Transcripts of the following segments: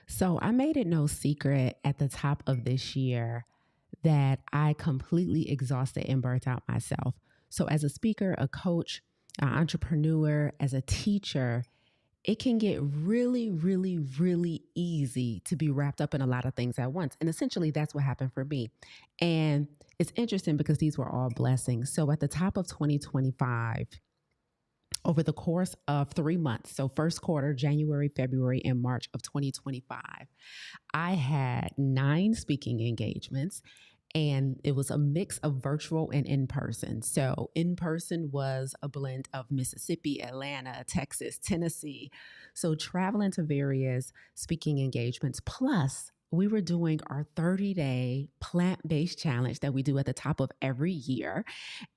So I made it no secret at the top of this year that I completely exhausted and burnt out myself. So, as a speaker, a coach, an entrepreneur, as a teacher, it can get really, really, really easy to be wrapped up in a lot of things at once. And essentially, that's what happened for me. And it's interesting because these were all blessings. So, at the top of 2025, over the course of 3 months, so first quarter, January, February, and March of 2025, I had 9 speaking engagements, and it was a mix of virtual and in person. So, in person was a blend of Mississippi, Atlanta, Texas, Tennessee. So, traveling to various speaking engagements. Plus, we were doing our 30-day plant based challenge that we do at the top of every year.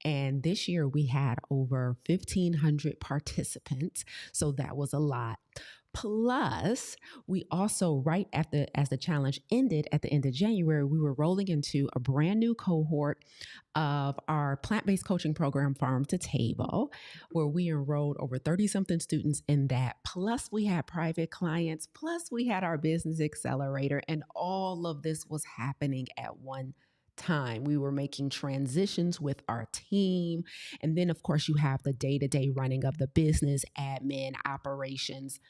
And this year we had over 1,500 participants. So, that was a lot. Plus, we also, right after as the challenge ended at the end of January, we were rolling into a brand new cohort of our plant-based coaching program, Farm to Table, where we enrolled over 30 something students in that. Plus, we had private clients, plus we had our business accelerator, and all of this was happening at one time. We were making transitions with our team. And then, of course, you have the day-to-day running of the business, admin, operations,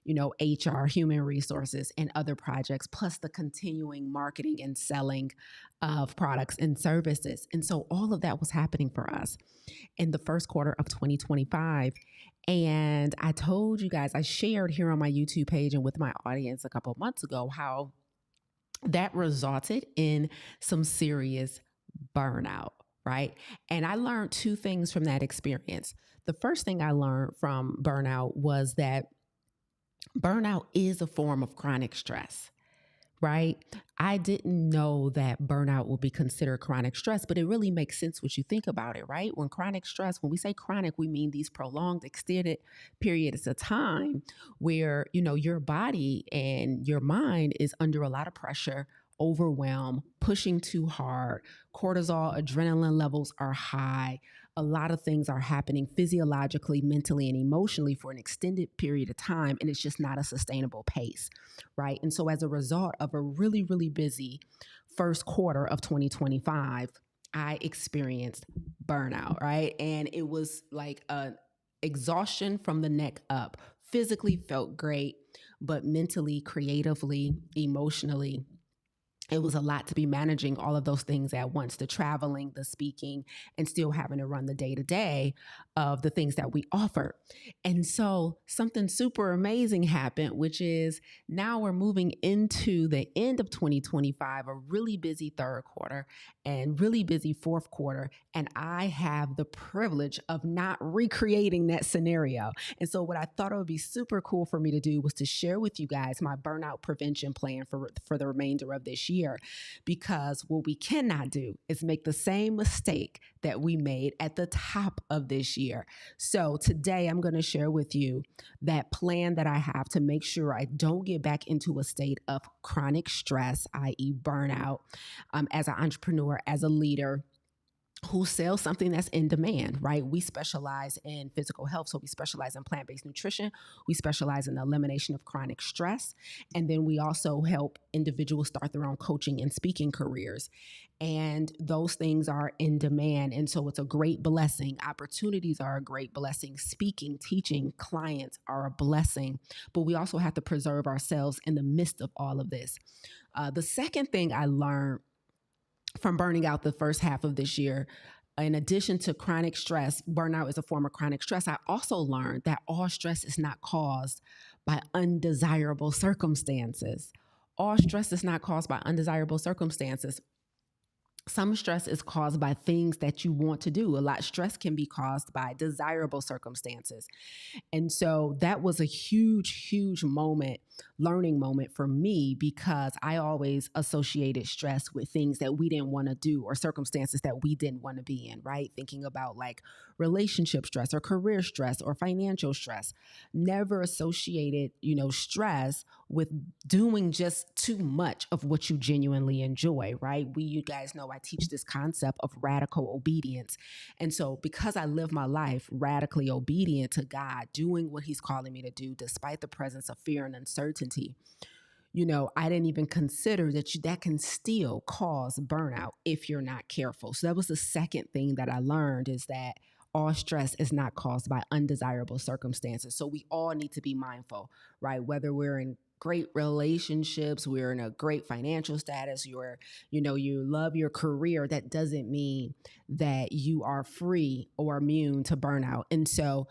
HR, human resources, and other projects, plus the continuing marketing and selling of products and services. And so all of that was happening for us in the first quarter of 2025. And I told you guys, I shared here on my YouTube page and with my audience a couple of months ago how that resulted in some serious burnout, right? And I learned 2 things from that experience. The first thing I learned from burnout was that burnout is a form of chronic stress, right? I didn't know that burnout would be considered chronic stress, but it really makes sense when you think about it, right? When we say chronic, we mean these prolonged, extended periods of time where, your body and your mind is under a lot of pressure, overwhelm, pushing too hard, cortisol, adrenaline levels are high. A lot of things are happening physiologically, mentally, and emotionally for an extended period of time, and it's just not a sustainable pace, right? And so, as a result of a really, really busy first quarter of 2025, I experienced burnout, right? And it was like an exhaustion from the neck up. Physically felt great, but mentally, creatively, emotionally, it was a lot to be managing all of those things at once, the traveling, the speaking, and still having to run the day to day of the things that we offer. And so something super amazing happened, which is now we're moving into the end of 2025, a really busy third quarter and really busy fourth quarter. And I have the privilege of not recreating that scenario. And so what I thought it would be super cool for me to do was to share with you guys my burnout prevention plan for the remainder of this year. Because what we cannot do is make the same mistake that we made at the top of this year. So today I'm going to share with you that plan that I have to make sure I don't get back into a state of chronic stress, i.e. burnout, as an entrepreneur, as a leader who sells something that's in demand, right? We specialize in physical health. So we specialize in plant-based nutrition. We specialize in the elimination of chronic stress. And then we also help individuals start their own coaching and speaking careers. And those things are in demand. And so it's a great blessing. Opportunities are a great blessing. Speaking, teaching, clients are a blessing. But we also have to preserve ourselves in the midst of all of this. The second thing I learned from burning out the first half of this year, in addition to chronic stress, burnout is a form of chronic stress. I also learned that all stress is not caused by undesirable circumstances. All stress is not caused by undesirable circumstances. Some stress is caused by things that you want to do. A lot of stress can be caused by desirable circumstances. And so that was a huge, huge learning moment for me, because I always associated stress with things that we didn't want to do or circumstances that we didn't want to be in, right? Thinking about like relationship stress or career stress or financial stress. Never associated, stress with doing just too much of what you genuinely enjoy, right? You guys know I teach this concept of radical obedience. And so because I live my life radically obedient to God, doing what he's calling me to do, despite the presence of fear and uncertainty, I didn't even consider that can still cause burnout if you're not careful. So that was the second thing that I learned, is that all stress is not caused by undesirable circumstances. So we all need to be mindful, right? Whether we're in great relationships, we're in a great financial status, you love your career, that doesn't mean that you are free or immune to burnout. And so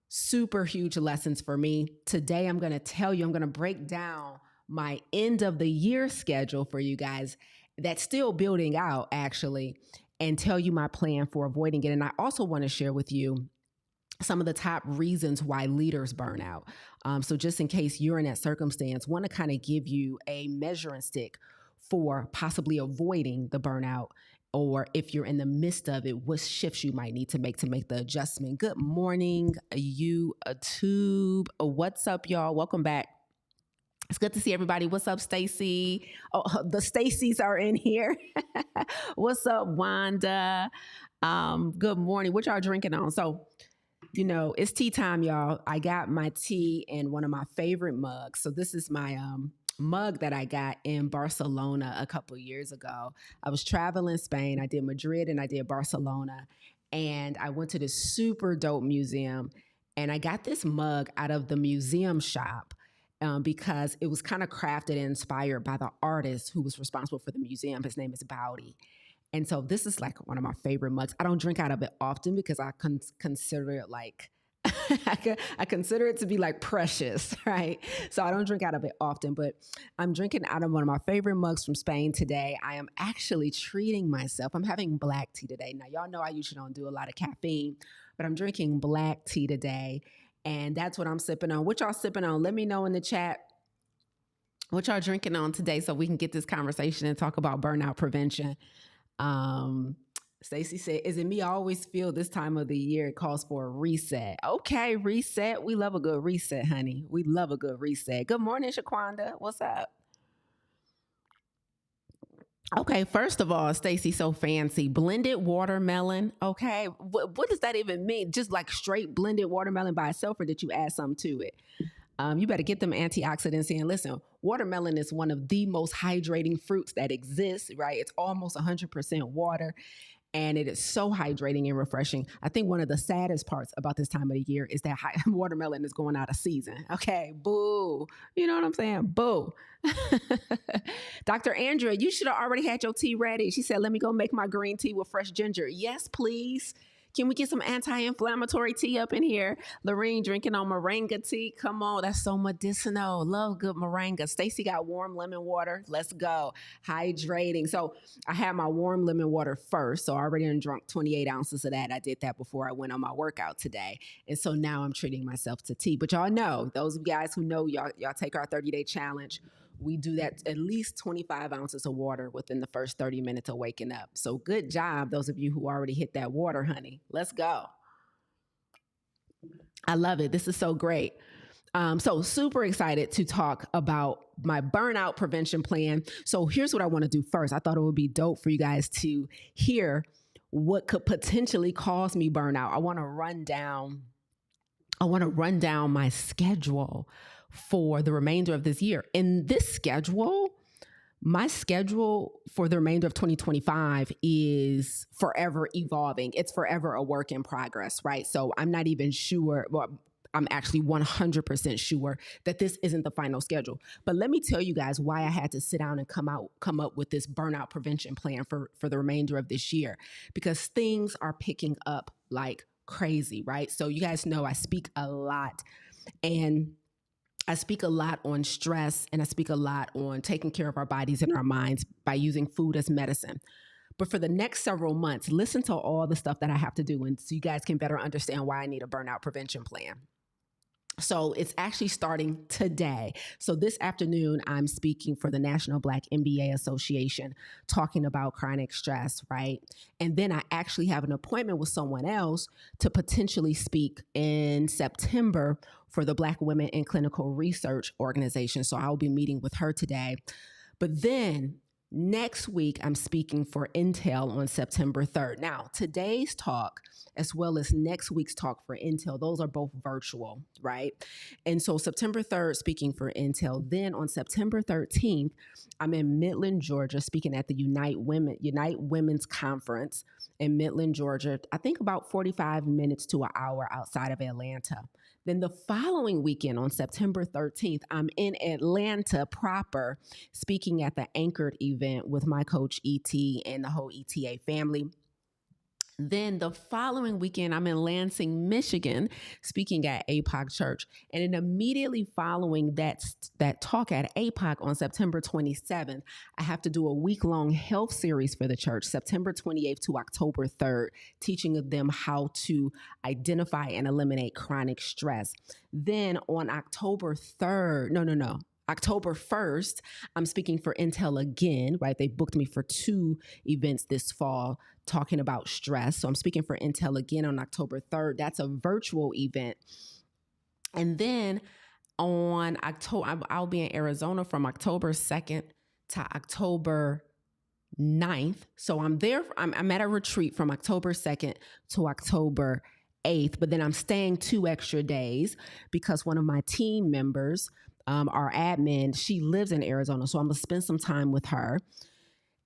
super huge lessons for me. Today, I'm going to break down my end of the year schedule for you guys that's still building out, actually, and tell you my plan for avoiding it. And I also want to share with you some of the top reasons why leaders burn out. So just in case you're in that circumstance, want to kind of give you a measuring stick for possibly avoiding the burnout, or if you're in the midst of it, what shifts you might need to make the adjustment. Good morning, YouTube. What's up, y'all? Welcome back. It's good to see everybody. What's up, Stacy? Oh, the Stacys are in here. What's up, Wanda? Good morning. What y'all drinking on? So, it's tea time, y'all. I got my tea in one of my favorite mugs. So this is my mug that I got in Barcelona a couple years ago. I was traveling Spain. I did Madrid and I did Barcelona. And I went to this super dope museum. And I got this mug out of the museum shop because it was kind of crafted and inspired by the artist who was responsible for the museum. His name is Baudi. And so this is like one of my favorite mugs. I don't drink out of it often because I consider it like, I consider it to be like precious, right? So I don't drink out of it often, but I'm drinking out of one of my favorite mugs from Spain today. I am actually treating myself. I'm having black tea today. Now, y'all know I usually don't do a lot of caffeine, but I'm drinking black tea today. And that's what I'm sipping on. What y'all sipping on? Let me know in the chat what y'all drinking on today so we can get this conversation and talk about burnout prevention. Stacy said, is it me? I always feel this time of the year it calls for a reset. Okay, reset. We love a good reset, honey. We love a good reset. Good morning, Shaquanda. What's up? Okay, first of all, Stacy, so fancy. Blended watermelon. Okay, what does that even mean? Just like straight blended watermelon by itself, or did you add something to it? You better get them antioxidants in. Listen, watermelon is one of the most hydrating fruits that exists, right? It's almost 100% water, and it is so hydrating and refreshing. I think one of the saddest parts about this time of the year is that watermelon is going out of season. Okay, boo. You know what I'm saying? Boo. Dr. Andrea, you should have already had your tea ready. She said, let me go make my green tea with fresh ginger. Yes, please. Can we get some anti-inflammatory tea up in here? Lorene drinking on moringa tea. Come on, that's so medicinal. Love good moringa. Stacy got warm lemon water. Let's go. Hydrating. So I had my warm lemon water first. So I already drunk 28 ounces of that. I did that before I went on my workout today. And so now I'm treating myself to tea. But y'all know, those guys who know y'all take our 30-day challenge. We do that at least 25 ounces of water within the first 30 minutes of waking up. So good job, those of you who already hit that water, honey. Let's go. I love it. This is so great. So super excited to talk about my burnout prevention plan. So here's what I want to do first. I thought it would be dope for you guys to hear what could potentially cause me burnout. I want to run down my schedule for the remainder of this year. And this schedule, my schedule for the remainder of 2025 is forever evolving. It's forever a work in progress, right? So I'm not even sure, well, I'm actually 100% sure that this isn't the final schedule. But let me tell you guys why I had to sit down and come up with this burnout prevention plan for the remainder of this year, because things are picking up like crazy, right? So you guys know I speak a lot, and I speak a lot on stress, and I speak a lot on taking care of our bodies and our minds by using food as medicine. But for the next several months, listen to all the stuff that I have to do, and so you guys can better understand why I need a burnout prevention plan. So it's actually starting today. So this afternoon, I'm speaking for the National Black MBA Association, talking about chronic stress, right? And then I actually have an appointment with someone else to potentially speak in September for the Black Women in Clinical Research Organization. So I'll be meeting with her today. But then Next week, I'm speaking for Intel on September 3rd. Now, today's talk, as well as next week's talk for Intel, those are both virtual, right? And so September 3rd, speaking for Intel. Then on September 13th, I'm in Midland, Georgia, speaking at the Unite Women's Conference in Midland, Georgia. I think about 45 minutes to an hour outside of Atlanta. Then the following weekend on September 13th, I'm in Atlanta proper, speaking at the Anchored event with my coach ET and the whole ETA family. Then the following weekend, I'm in Lansing, Michigan, speaking at APOC Church. And then immediately following that talk at APOC on September 27th, I have to do a week-long health series for the church, September 28th to October 3rd, teaching them how to identify and eliminate chronic stress. Then on October 1st, I'm speaking for Intel again, right? They booked me for 2 events this fall talking about stress. So I'm speaking for Intel again on October 3rd. That's a virtual event. And then on October, I'll be in Arizona from October 2nd to October 9th. So I'm at a retreat from October 2nd to October 8th, but then I'm staying 2 extra days because one of my team members, our admin, she lives in Arizona. So I'm going to spend some time with her.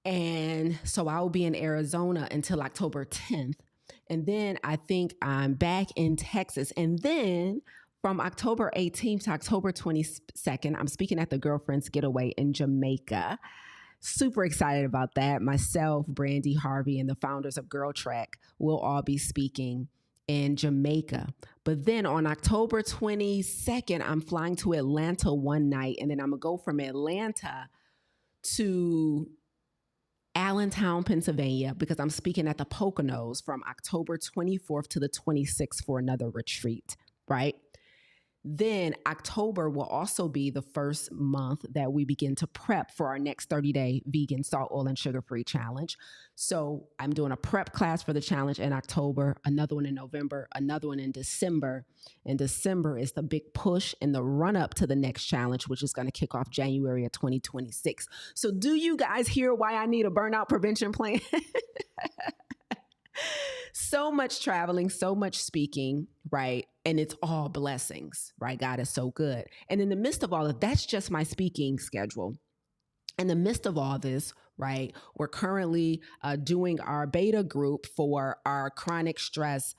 And so I'll be in Arizona until October 10th. And then I think I'm back in Texas. And then from October 18th to October 22nd, I'm speaking at the Girlfriends Getaway in Jamaica. Super excited about that. Myself, Brandy Harvey, and the founders of Girl Track will all be speaking in Jamaica. But then on October 22nd, I'm flying to Atlanta one night, and then I'm going to go from Atlanta to Allentown, Pennsylvania, because I'm speaking at the Poconos from October 24th to the 26th for another retreat, right? Then October will also be the first month that we begin to prep for our next 30-day vegan, salt, oil, and sugar-free challenge. So I'm doing a prep class for the challenge in October, another one in November, another one in December. And December is the big push and the run-up to the next challenge, which is going to kick off January of 2026. So do you guys hear why I need a burnout prevention plan? So much traveling, so much speaking, right? And it's all blessings, right? God is so good. And in the midst of all of that's just my speaking schedule. In the midst of all this, right, we're currently doing our beta group for our chronic stress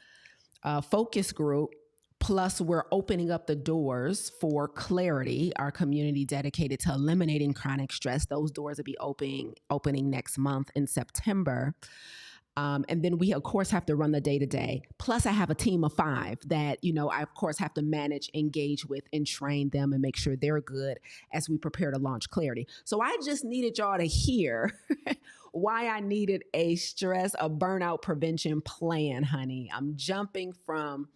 focus group. Plus, we're opening up the doors for Clarity, our community dedicated to eliminating chronic stress. Those doors will be opening next month in September. And then we, of course, have to run the day-to-day. Plus, I have a team of 5 that, I, of course, have to manage, engage with, and train them and make sure they're good as we prepare to launch Clarity. So I just needed y'all to hear why I needed a burnout prevention plan, honey. I'm jumping from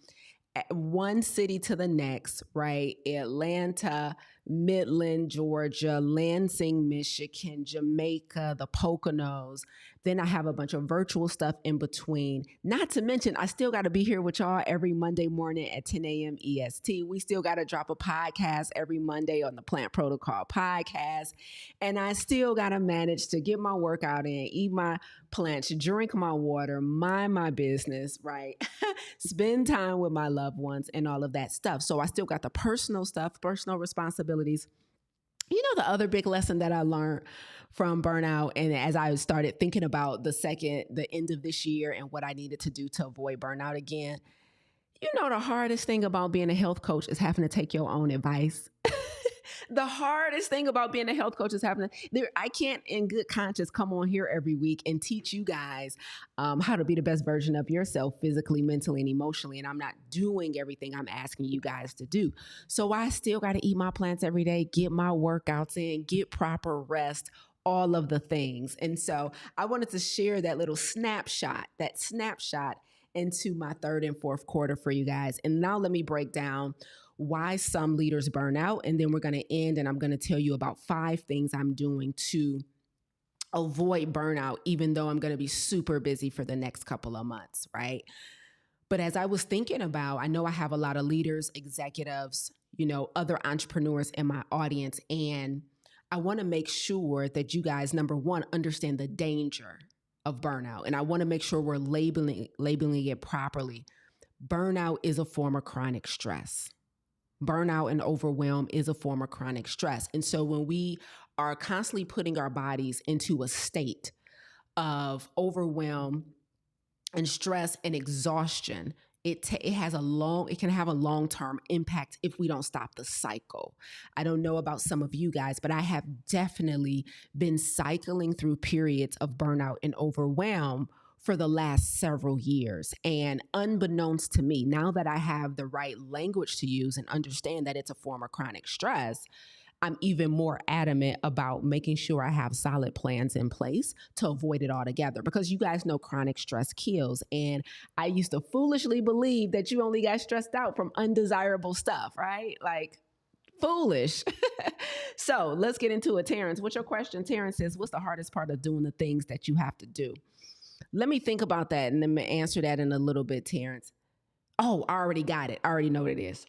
one city to the next, right? Atlanta, Midland, Georgia, Lansing, Michigan, Jamaica, the Poconos. Then I have a bunch of virtual stuff in between. Not to mention, I still got to be here with y'all every Monday morning at 10 a.m. EST. We still got to drop a podcast every Monday on the Plant Protocol podcast. And I still got to manage to get my workout in, eat my plants, drink my water, mind my business, right? Spend time with my loved ones and all of that stuff. So I still got the personal stuff, personal responsibilities. The other big lesson that I learned from burnout, and as I started thinking about the end of this year and what I needed to do to avoid burnout again, the hardest thing about being a health coach is having to take your own advice. The hardest thing about being a health coach is I can't in good conscience come on here every week and teach you guys how to be the best version of yourself physically, mentally, and emotionally. And I'm not doing everything I'm asking you guys to do. So I still got to eat my plants every day, get my workouts in, get proper rest, all of the things. And so I wanted to share that little snapshot into my third and fourth quarter for you guys. And now let me break down why some leaders burn out. And then we're going to end, and I'm going to tell you about 5 things I'm doing to avoid burnout, even though I'm going to be super busy for the next couple of months, right? But as I was thinking about, I know I have a lot of leaders, executives, other entrepreneurs in my audience, and I want to make sure that you guys, number one, understand the danger of burnout. And I want to make sure we're labeling it properly. Burnout is a form of chronic stress. Burnout and overwhelm is a form of chronic stress. And so when we are constantly putting our bodies into a state of overwhelm and stress and exhaustion, it can have a long-term impact if we don't stop the cycle. I don't know about some of you guys, but I have definitely been cycling through periods of burnout and overwhelm for the last several years. And unbeknownst to me, now that I have the right language to use and understand that it's a form of chronic stress, I'm even more adamant about making sure I have solid plans in place to avoid it altogether, because you guys know chronic stress kills. And I used to foolishly believe that you only got stressed out from undesirable stuff, right? Like, foolish. So let's get into it. Terrence, what's your question? Terrence says, what's the hardest part of doing the things that you have to do? Let me think about that and then answer that in a little bit, Terrence. Oh, I already got it. I already know what it is.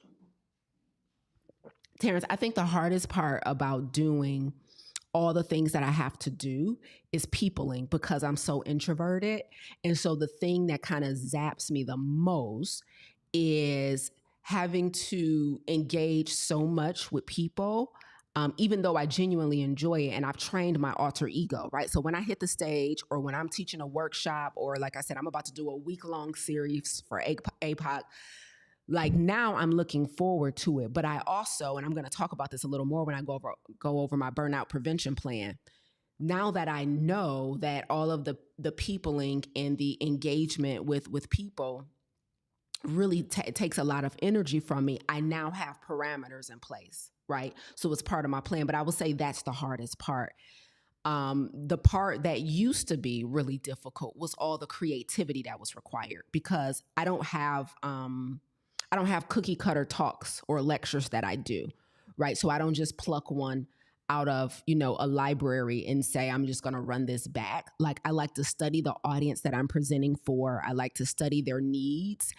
Terrence, I think the hardest part about doing all the things that I have to do is peopling, because I'm so introverted. And so the thing that kind of zaps me the most is having to engage so much with people, even though I genuinely enjoy it and I've trained my alter ego, right? So when I hit the stage, or when I'm teaching a workshop, or like I said, I'm about to do a week-long series for APOC, like now I'm looking forward to it. But I also, and I'm going to talk about this a little more when I go over my burnout prevention plan. Now that I know that all of the peopling and the engagement with people really takes a lot of energy from me, I now have parameters in place, right? So it's part of my plan. But I will say that's the hardest part. The part that used to be really difficult was all the creativity that was required, because I don't have cookie cutter talks or lectures that I do, right? So I don't just pluck one out of, a library and say, I'm just going to run this back. Like, I like to study the audience that I'm presenting for. I like to study their needs,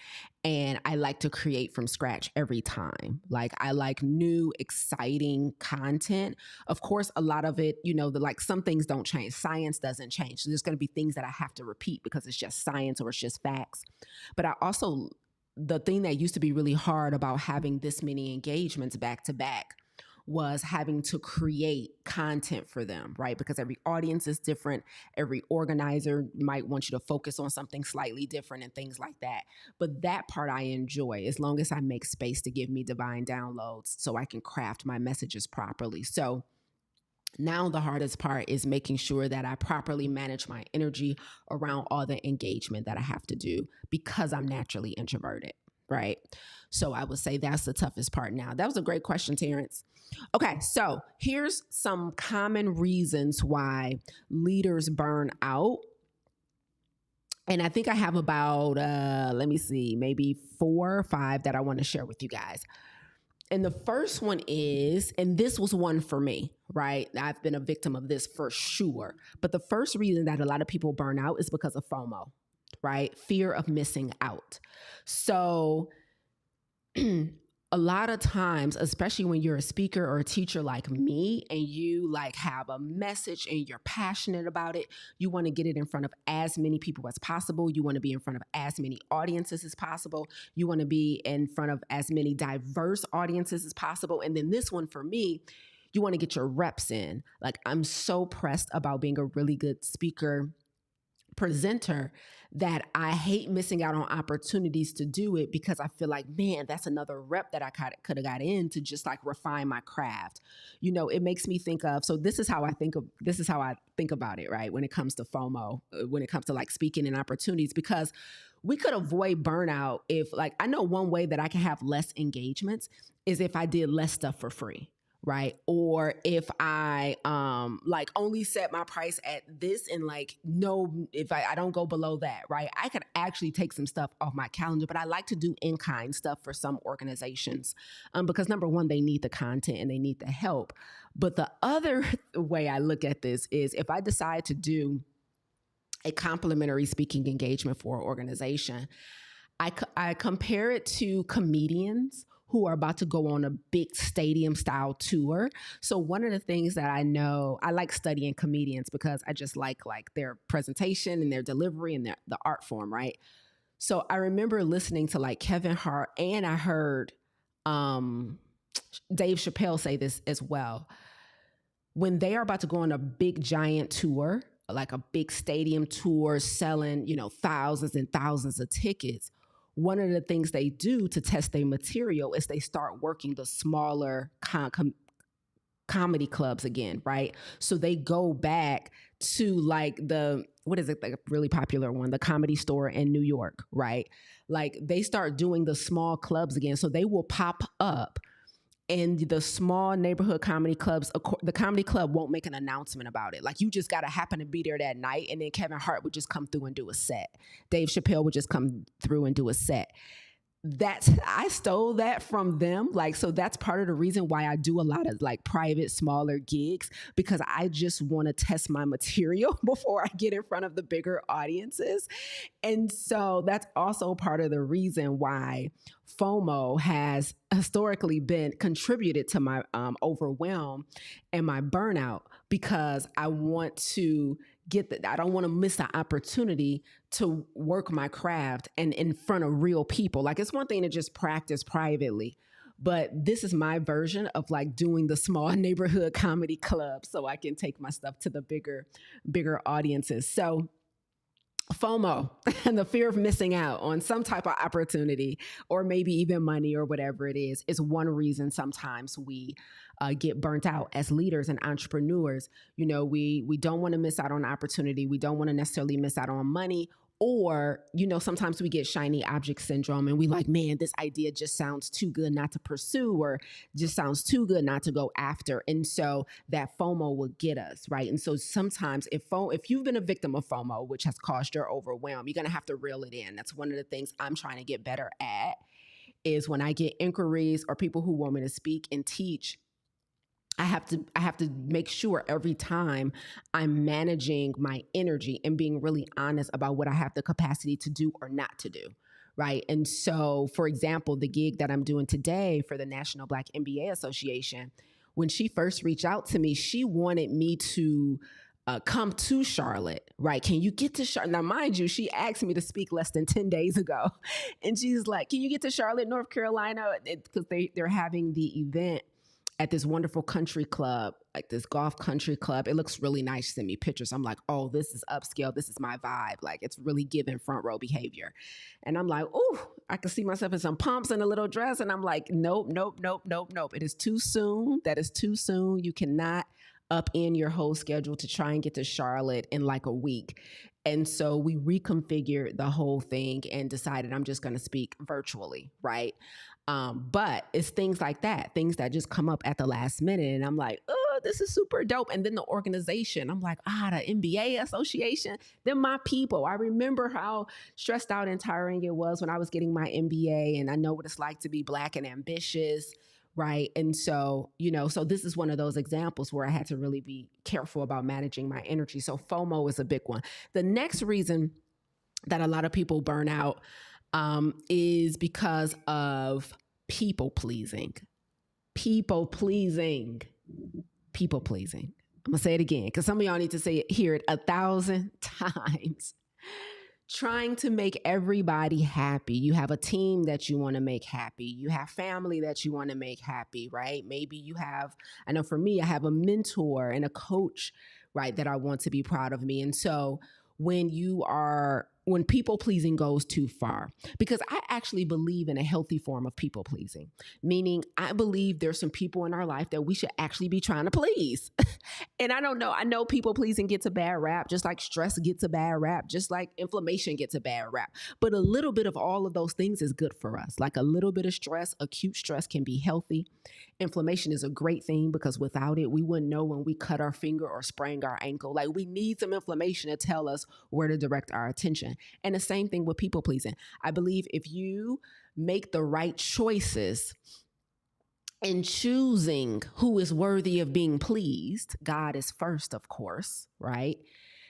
and I like to create from scratch every time. Like, I like new, exciting content. Of course, a lot of it, some things don't change. Science doesn't change. So there's going to be things that I have to repeat because it's just science or it's just facts. But I also, the thing that used to be really hard about having this many engagements back to back was having to create content for them, right? Because every audience is different. Every organizer might want you to focus on something slightly different and things like that. But that part I enjoy, as long as I make space to give me divine downloads so I can craft my messages properly. So now the hardest part is making sure that I properly manage my energy around all the engagement that I have to do, because I'm naturally introverted, right? So I would say that's the toughest part now. That was a great question, Terrence. Okay, so here's some common reasons why leaders burn out. And I think I have about, maybe 4 or 5 that I want to share with you guys. And the first one is, and this was one for me, right? I've been a victim of this for sure. But the first reason that a lot of people burn out is because of FOMO, right? Fear of missing out. So a lot of times, especially when you're a speaker or a teacher like me, and you have a message and you're passionate about it, you want to get it in front of as many people as possible. You want to be in front of as many audiences as possible. You want to be in front of as many diverse audiences as possible. And then this one for me, you want to get your reps in. Like, I'm so pressed about being a really good speaker, presenter, that I hate missing out on opportunities to do it, because I feel like, man, that's another rep that I could have got in to just refine my craft. It makes me think of, so this is how I think about it, right? When it comes to FOMO, when it comes to speaking and opportunities, because we could avoid burnout if, I know one way that I can have less engagements is if I did less stuff for free. Right. Or if I only set my price at this, and if I don't go below that, right, I could actually take some stuff off my calendar. But I like to do in-kind stuff for some organizations because number one, they need the content and they need the help. But the other way I look at this is, if I decide to do a complimentary speaking engagement for an organization, I compare it to comedians who are about to go on a big stadium style tour. So one of the things that I know, I like studying comedians because I just like their presentation and their delivery and the art form, right? So I remember listening to like Kevin Hart, and I heard um, Dave Chappelle say this as well. When they are about to go on a big giant tour, like a big stadium tour, selling, thousands and thousands of tickets, one of the things they do to test their material is they start working the smaller comedy clubs again, right? So they go back to like what is it, like a really popular one, the Comedy Store in New York, right? Like they start doing the small clubs again. So they will pop up in the small neighborhood comedy clubs. The comedy club won't make an announcement about it. Like you just got to happen to be there that night. And then Kevin Hart would just come through and do a set. Dave Chappelle would just come through and do a set. I stole that from them. Like, so that's part of the reason why I do a lot of like private, smaller gigs, because I just want to test my material before I get in front of the bigger audiences. And so that's also part of the reason why FOMO has historically been contributed to my overwhelm and my burnout, because I want to I don't want to miss the opportunity to work my craft and in front of real people. Like it's one thing to just practice privately, but this is my version of like doing the small neighborhood comedy club so I can take my stuff to the bigger audiences. So FOMO and the fear of missing out on some type of opportunity, or maybe even money or whatever it is one reason sometimes we get burnt out as leaders and entrepreneurs. We don't want to miss out on opportunity. We don't want to necessarily miss out on money. Or, sometimes we get shiny object syndrome and we like, man, this idea just sounds too good not to pursue, or just sounds too good not to go after. And so that FOMO will get us, right? And so sometimes if you've been a victim of FOMO, which has caused your overwhelm, you're going to have to reel it in. That's one of the things I'm trying to get better at, is when I get inquiries or people who want me to speak and teach, I have to make sure every time I'm managing my energy and being really honest about what I have the capacity to do or not to do, right? And so, for example, the gig that I'm doing today for the National Black MBA Association, when she first reached out to me, she wanted me to come to Charlotte, right? Can you get to Charlotte? Now, mind you, she asked me to speak less than 10 days ago. And she's like, can you get to Charlotte, North Carolina? Because they're having the event at this wonderful country club, like this golf country club. It looks really nice. Send me pictures. I'm like, oh, this is upscale. This is my vibe. Like it's really giving front row behavior. And I'm like, oh, I can see myself in some pumps and a little dress. And I'm like, nope. It is too soon. That is too soon. You cannot up in your whole schedule to try and get to Charlotte in like a week. And so we reconfigured the whole thing and decided I'm just going to speak virtually, right? But it's things like that, things that just come up at the last minute. And I'm like, oh, this is super dope. And then the organization, I'm like, the MBA Association, they're my people. I remember how stressed out and tiring it was when I was getting my MBA. And I know what it's like to be Black and ambitious, right? And so, so this is one of those examples where I had to really be careful about managing my energy. So FOMO is a big one. The next reason that a lot of people burn out is because of people pleasing. People pleasing. I'm gonna say it again because some of y'all need to hear it 1,000 times. Trying to make everybody happy. You have a team that you want to make happy. You have family that you want to make happy, right? Maybe I know for me, I have a mentor and a coach, right, that I want to be proud of me. And so when people pleasing goes too far, because I actually believe in a healthy form of people pleasing, meaning I believe there's some people in our life that we should actually be trying to please. And I don't know. I know people pleasing gets a bad rap, just like stress gets a bad rap, just like inflammation gets a bad rap. But a little bit of all of those things is good for us. Like a little bit of stress, acute stress can be healthy. Inflammation is a great thing because without it, we wouldn't know when we cut our finger or sprain our ankle. Like we need some inflammation to tell us where to direct our attention. And the same thing with people pleasing. I believe if you make the right choices in choosing who is worthy of being pleased, God is first, of course, right?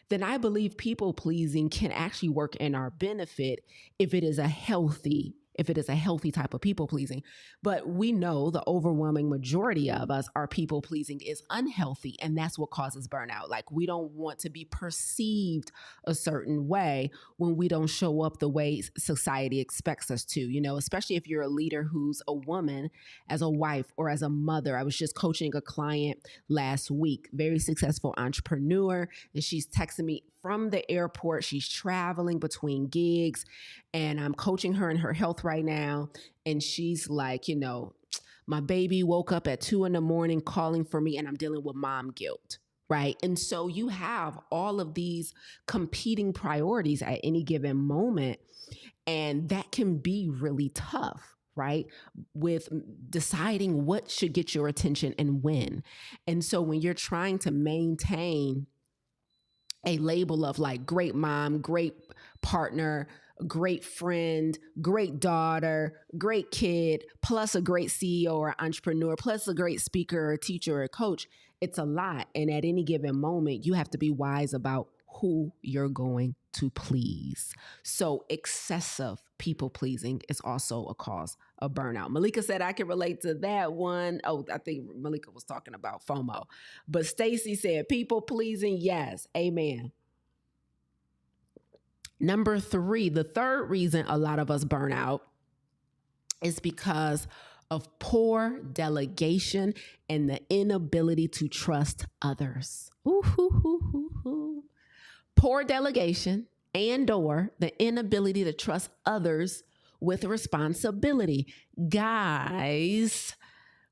Then I believe people pleasing can actually work in our benefit if it is a healthy if it is a healthy type of people pleasing. But we know the overwhelming majority of us, our people pleasing is unhealthy, and that's what causes burnout. Like, we don't want to be perceived a certain way when we don't show up the way society expects us to, especially if you're a leader who's a woman, as a wife or as a mother. I was just coaching a client last week, very successful entrepreneur, and she's texting me from the airport. She's traveling between gigs, and I'm coaching her in her health right now. And she's like, my baby woke up at 2 a.m. calling for me, and I'm dealing with mom guilt. Right. And so you have all of these competing priorities at any given moment, and that can be really tough, right? With deciding what should get your attention and when. And so when you're trying to maintain a label of like great mom, great partner, great friend, great daughter, great kid, plus a great CEO or entrepreneur, plus a great speaker or teacher or coach, it's a lot. And at any given moment, you have to be wise about who you're going to please. So excessive people pleasing is also a cause of burnout. Malika said I can relate to that one. Oh, I think Malika was talking about FOMO. But Stacy said people pleasing, yes, amen. Number 3, the third reason a lot of us burn out is because of poor delegation and the inability to trust others. Poor delegation and/or the inability to trust others with responsibility. Guys,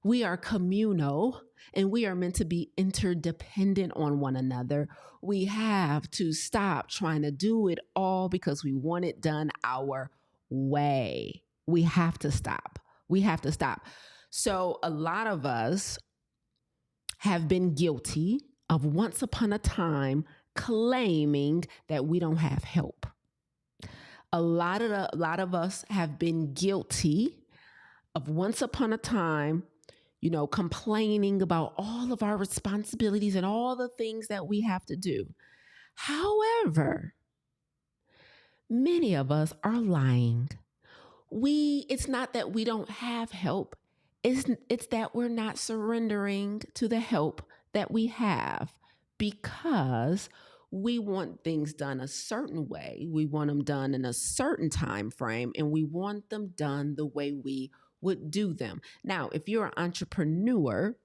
we are communal and we are meant to be interdependent on one another. We have to stop trying to do it all because we want it done our way. We have to stop. So a lot of us have been guilty of once upon a time claiming that we don't have help. A lot of us have been guilty of once upon a time, complaining about all of our responsibilities and all the things that we have to do. However, many of us are lying. It's not that we don't have help. It's that we're not surrendering to the help that we have because we want things done a certain way. We want them done in a certain time frame, and we want them done the way we would do them. Now, if you're an entrepreneur,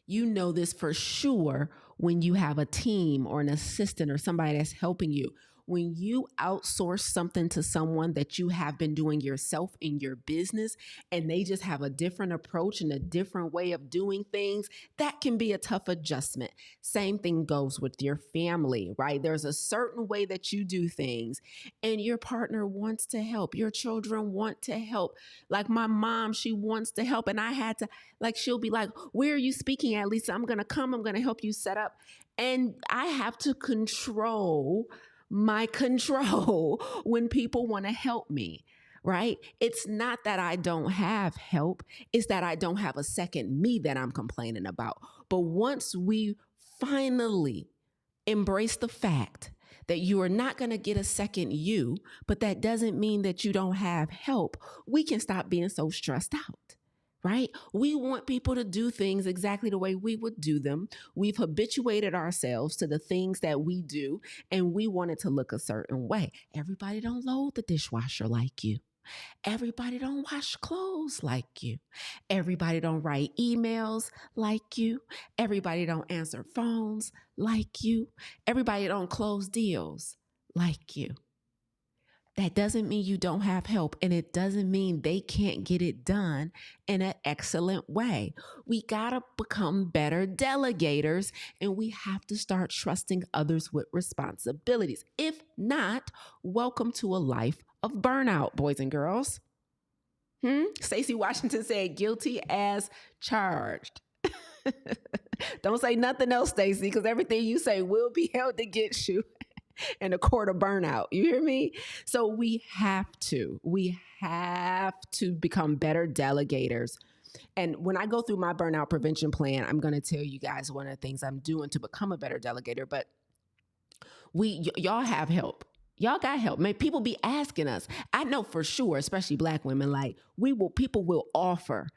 you know this for sure when you have a team or an assistant or somebody that's helping you. When you outsource something to someone that you have been doing yourself in your business and they just have a different approach and a different way of doing things, that can be a tough adjustment. Same thing goes with your family, right? There's a certain way that you do things and your partner wants to help. Your children want to help. Like my mom, she wants to help. And I had to, she'll be like, where are you speaking at, Lisa? I'm going to come. I'm going to help you set up. And I have to control my control when people want to help me, right? It's not that I don't have help. It's that I don't have a second me that I'm complaining about. But once we finally embrace the fact that you are not going to get a second you, but that doesn't mean that you don't have help, we can stop being so stressed out. Right? We want people to do things exactly the way we would do them. We've habituated ourselves to the things that we do, and we want it to look a certain way. Everybody don't load the dishwasher like you. Everybody don't wash clothes like you. Everybody don't write emails like you. Everybody don't answer phones like you. Everybody don't close deals like you. That doesn't mean you don't have help, and it doesn't mean they can't get it done in an excellent way. We got to become better delegators, and we have to start trusting others with responsibilities. If not, welcome to a life of burnout, boys and girls. Stacey Washington said, guilty as charged. Don't say nothing else, Stacey, because everything you say will be held against you in a court of burnout. You hear me? So we have to become better delegators. And when I go through my burnout prevention plan, I'm going to tell you guys one of the things I'm doing to become a better delegator. But y'all have help. Y'all got help. Man, people be asking us. I know for sure, especially Black women, like people will offer.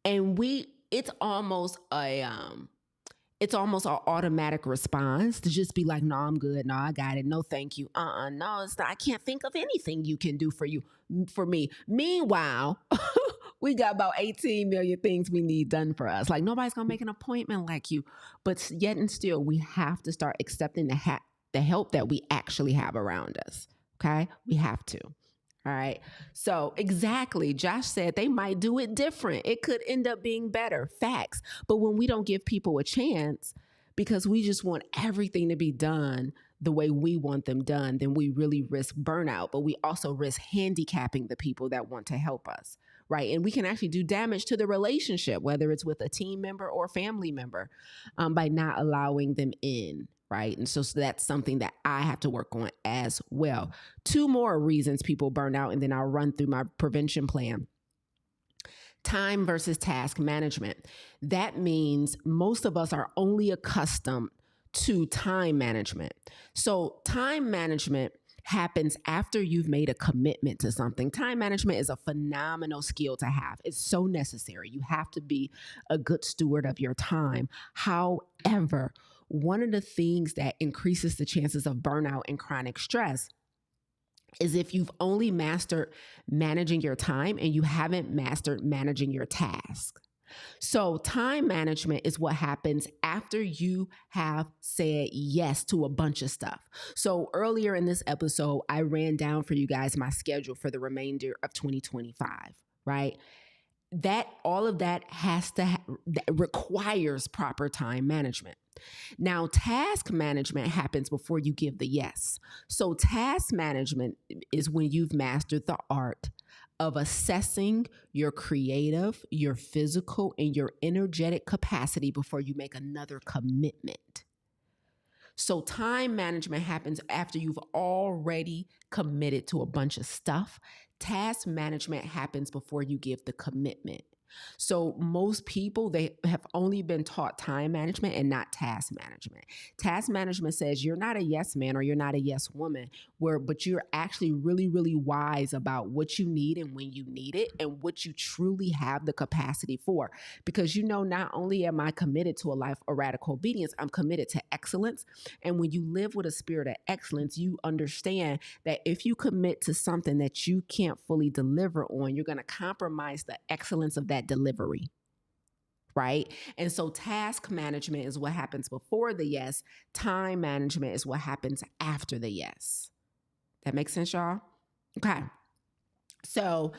And it's almost it's almost an automatic response to just be like, no, I'm good. No, I got it. No, thank you. No, it's not. I can't think of anything you can do for me. Meanwhile, we got about 18 million things we need done for us. Like nobody's going to make an appointment like you. But yet and still, we have to start accepting the help that we actually have around us. Okay. We have to. All right. So exactly. Josh said they might do it different. It could end up being better. Facts. But when we don't give people a chance because we just want everything to be done the way we want them done, then we really risk burnout. But we also risk handicapping the people that want to help us. Right. And we can actually do damage to the relationship, whether it's with a team member or family member, by not allowing them in. Right. And so that's something that I have to work on as well. 2 more reasons people burn out, and then I'll run through my prevention plan. Time versus task management. That means most of us are only accustomed to time management. So time management happens after you've made a commitment to something. Time management is a phenomenal skill to have. It's so necessary. You have to be a good steward of your time. However, one of the things that increases the chances of burnout and chronic stress is if you've only mastered managing your time and you haven't mastered managing your tasks. So time management is what happens after you have said yes to a bunch of stuff. So earlier in this episode, I ran down for you guys my schedule for the remainder of 2025, right? That all of that that requires proper time management. Now, task management happens before you give the yes. So task management is when you've mastered the art of assessing your creative, your physical, and your energetic capacity before you make another commitment. So time management happens after you've already committed to a bunch of stuff. Task management happens before you give the commitment. So most people, they have only been taught time management and not task management. Task management says you're not a yes man or you're not a yes woman, but you're actually really, really wise about what you need and when you need it and what you truly have the capacity for. Because not only am I committed to a life of radical obedience, I'm committed to excellence. And when you live with a spirit of excellence, you understand that if you commit to something that you can't fully deliver on, you're going to compromise the excellence of that delivery, right? And so task management is what happens before the yes. Time management is what happens after the yes. That makes sense, y'all? Okay. So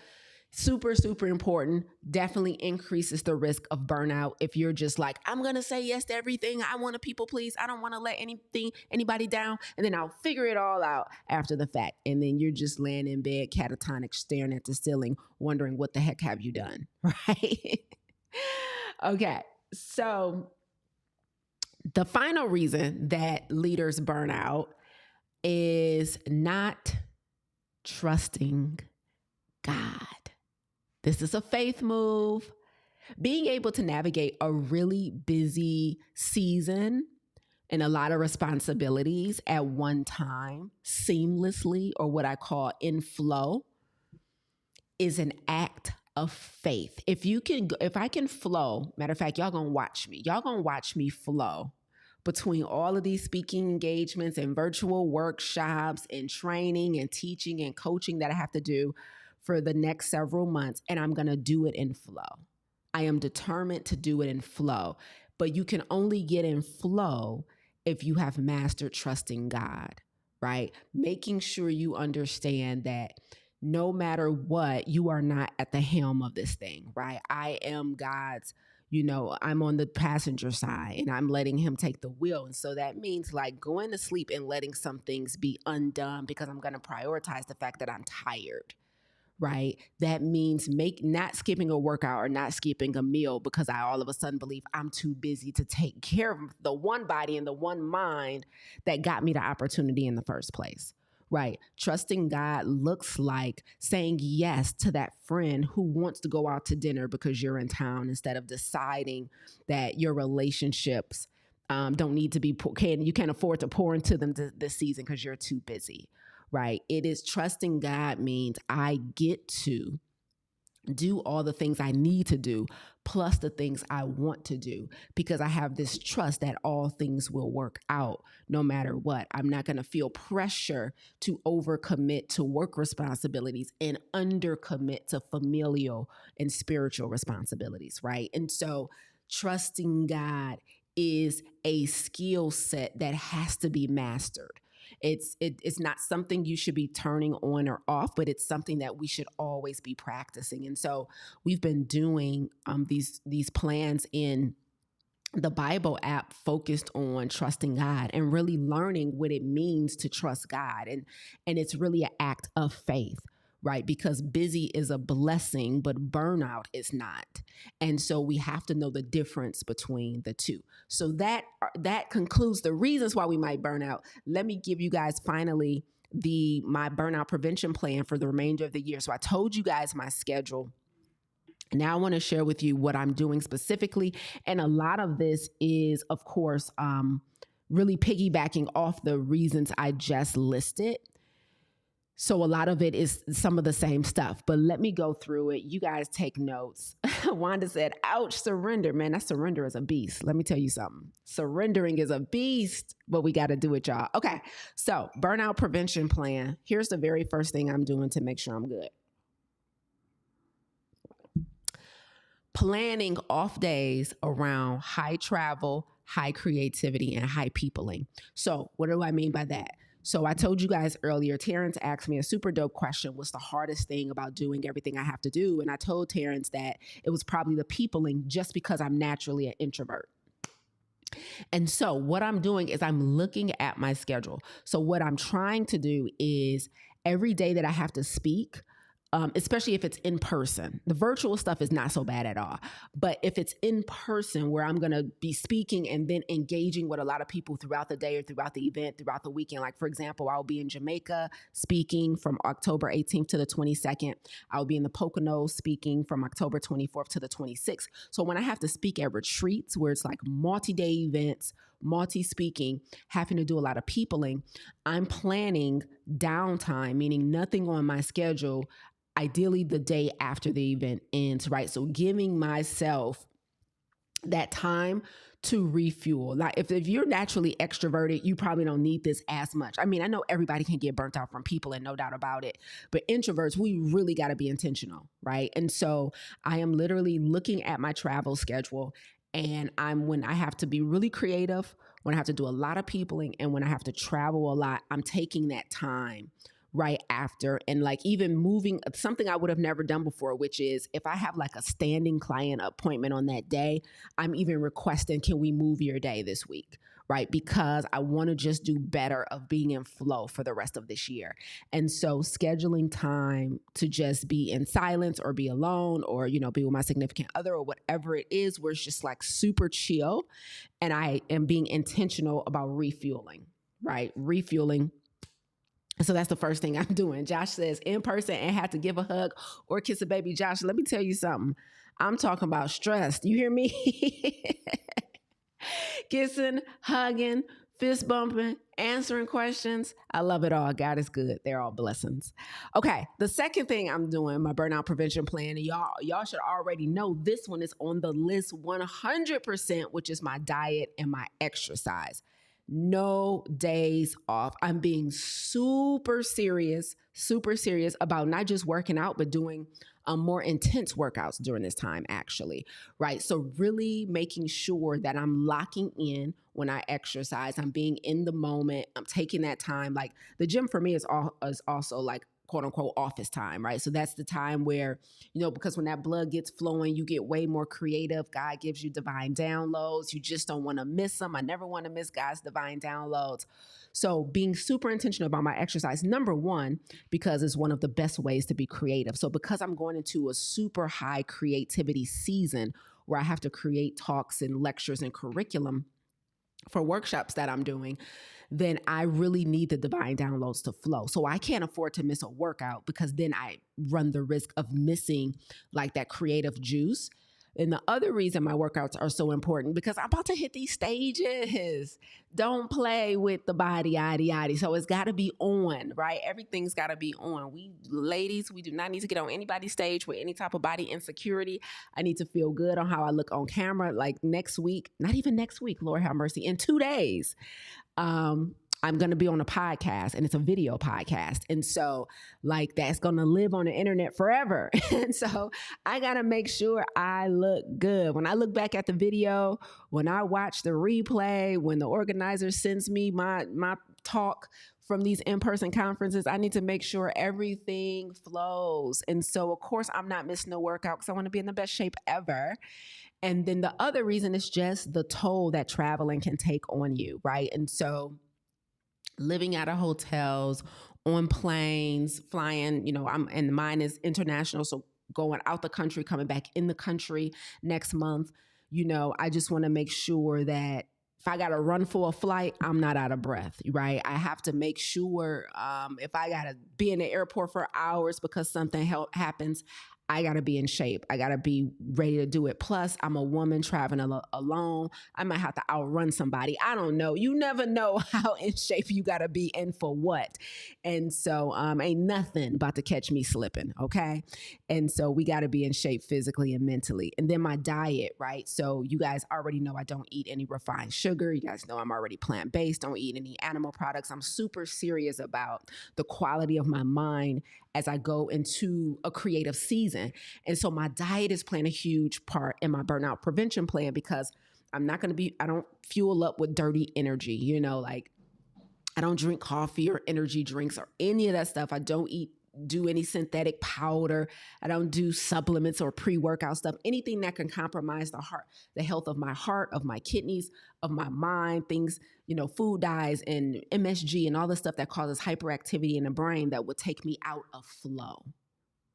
super, super important. Definitely increases the risk of burnout if you're just like, I'm going to say yes to everything. I want to people please. I don't want to let anybody down. And then I'll figure it all out after the fact. And then you're just laying in bed, catatonic, staring at the ceiling, wondering what the heck have you done, right? Okay. So the final reason that leaders burn out is not trusting God. This is a faith move. Being able to navigate a really busy season and a lot of responsibilities at one time seamlessly, or what I call in flow, is an act of faith. If I can flow, matter of fact, y'all gonna watch me flow between all of these speaking engagements and virtual workshops and training and teaching and coaching that I have to do for the next several months, and I'm going to do it in flow. I am determined to do it in flow, but you can only get in flow if you have mastered trusting God, right? Making sure you understand that no matter what, you are not at the helm of this thing, right? I am God's, I'm on the passenger side and I'm letting him take the wheel. And so that means like going to sleep and letting some things be undone because I'm going to prioritize the fact that I'm tired. Right? That means not skipping a workout or not skipping a meal because I all of a sudden believe I'm too busy to take care of the one body and the one mind that got me the opportunity in the first place. Right? Trusting God looks like saying yes to that friend who wants to go out to dinner because you're in town instead of deciding that your relationships don't need to be, you can't afford to pour into them this season because you're too busy. right? It is trusting God means I get to do all the things I need to do, plus the things I want to do, because I have this trust that all things will work out no matter what. I'm not going to feel pressure to overcommit to work responsibilities and undercommit to familial and spiritual responsibilities, right? And so trusting God is a skill set that has to be mastered. It's not something you should be turning on or off, but it's something that we should always be practicing. And so we've been doing these plans in the Bible app focused on trusting God and really learning what it means to trust God. And it's really an act of faith, right? Because busy is a blessing, but burnout is not. And so we have to know the difference between the two. So that concludes the reasons why we might burn out. Let me give you guys finally my burnout prevention plan for the remainder of the year. So I told you guys my schedule. Now I want to share with you what I'm doing specifically. And a lot of this is, of course, really piggybacking off the reasons I just listed. So a lot of it is some of the same stuff, but let me go through it. You guys take notes. Wanda said, ouch, surrender. Man, that surrender is a beast. Let me tell you something. Surrendering is a beast, but we got to do it, y'all. Okay, so burnout prevention plan. Here's the very first thing I'm doing to make sure I'm good. Planning off days around high travel, high creativity, and high peopling. So what do I mean by that? So I told you guys earlier, Terrence asked me a super dope question. What's the hardest thing about doing everything I have to do? And I told Terrence that it was probably the peopling, just because I'm naturally an introvert. And so what I'm doing is I'm looking at my schedule. So what I'm trying to do is every day that I have to speak, especially if it's in person. The virtual stuff is not so bad at all. But if it's in person where I'm going to be speaking and then engaging with a lot of people throughout the day or throughout the event, throughout the weekend, like for example, I'll be in Jamaica speaking from October 18th to the 22nd. I'll be in the Poconos speaking from October 24th to the 26th. So when I have to speak at retreats where it's like multi-day events, multi-speaking, having to do a lot of peopling, I'm planning downtime, meaning nothing on my schedule, ideally the day after the event ends, right? So giving myself that time to refuel. Like if you're naturally extroverted, you probably don't need this as much. I mean, I know everybody can get burnt out from people and no doubt about it, but introverts, we really got to be intentional, right? And so I am literally looking at my travel schedule, and when I have to be really creative, when I have to do a lot of peopling, and when I have to travel a lot, I'm taking that time right after, and like even moving something I would have never done before, which is if I have like a standing client appointment on that day, I'm even requesting, can we move your day this week? Right? Because I want to just do better of being in flow for the rest of this year. And so scheduling time to just be in silence or be alone or, be with my significant other or whatever it is, where it's just like super chill. And I am being intentional about refueling, right? Refueling. So that's the first thing I'm doing. Josh says in person and have to give a hug or kiss a baby. Josh, let me tell you something. I'm talking about stressed. You hear me? Kissing, hugging, fist bumping, answering questions. I love it all. God is good. They're all blessings. Okay. The second thing I'm doing, my burnout prevention plan, and y'all should already know this one is on the list 100%, which is my diet and my exercise. No days off. I'm being super serious about not just working out, but doing more intense workouts during this time, actually, right? So really making sure that I'm locking in when I exercise. I'm being in the moment. I'm taking that time. Like the gym for me is also like quote unquote office time, right? So that's the time where, because when that blood gets flowing, you get way more creative. God gives you divine downloads. You just don't want to miss them. I never want to miss God's divine downloads. So being super intentional about my exercise, number one, because it's one of the best ways to be creative. So because I'm going into a super high creativity season where I have to create talks and lectures and curriculum for workshops that I'm doing, then I really need the divine downloads to flow. So I can't afford to miss a workout because then I run the risk of missing like that creative juice And the other reason my workouts are so important, because I'm about to hit these stages. Don't play with the body, yaddy, yaddy. So it's got to be on, right? Everything's got to be on. We ladies, we do not need to get on anybody's stage with any type of body insecurity. I need to feel good on how I look on camera. Like next week, not even next week, Lord have mercy, in 2 days, I'm going to be on a podcast, and it's a video podcast. And so like that's going to live on the internet forever. And so I got to make sure I look good. When I look back at the video, when I watch the replay, when the organizer sends me my talk from these in-person conferences, I need to make sure everything flows. And so of course I'm not missing a workout because I want to be in the best shape ever. And then the other reason is just the toll that traveling can take on you, right? And so living out of hotels, on planes, flying, and mine is international. So going out the country, coming back in the country next month, I just want to make sure that if I got to run for a flight, I'm not out of breath, right? I have to make sure if I got to be in the airport for hours because something happens, I got to be in shape. I got to be ready to do it. Plus, I'm a woman traveling alone. I might have to outrun somebody. I don't know. You never know how in shape you got to be and for what. And so ain't nothing about to catch me slipping, okay? And so we got to be in shape physically and mentally. And then my diet, right? So you guys already know I don't eat any refined sugar. You guys know I'm already plant-based. Don't eat any animal products. I'm super serious about the quality of my mind as I go into a creative season. And so my diet is playing a huge part in my burnout prevention plan, because I don't fuel up with dirty energy, like I don't drink coffee or energy drinks or any of that stuff. I don't do any synthetic powder. I don't do supplements or pre-workout stuff, anything that can compromise the health of my heart, of my kidneys, of my mind, things, food dyes and MSG and all the stuff that causes hyperactivity in the brain that would take me out of flow,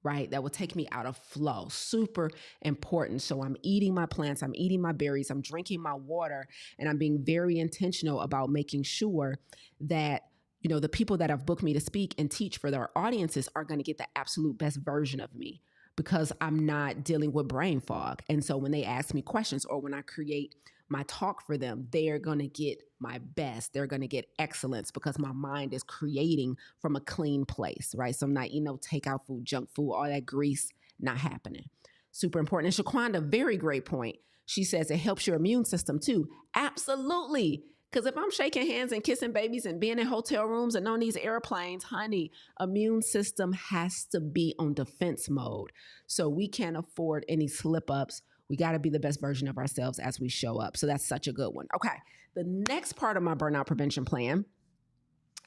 right? That would take me out of flow. Super important. So I'm eating my plants, I'm eating my berries, I'm drinking my water, and I'm being very intentional about making sure that the people that have booked me to speak and teach for their audiences are going to get the absolute best version of me, because I'm not dealing with brain fog. And so when they ask me questions or when I create my talk for them, they're going to get my best. They're going to get excellence, because my mind is creating from a clean place, right? So I'm not eating no takeout food, junk food, all that grease, not happening. Super important. And Shaquanda, very great point. She says it helps your immune system too. Absolutely. Because if I'm shaking hands and kissing babies and being in hotel rooms and on these airplanes, honey, immune system has to be on defense mode. So we can't afford any slip ups. We got to be the best version of ourselves as we show up. So that's such a good one. Okay. The next part of my burnout prevention plan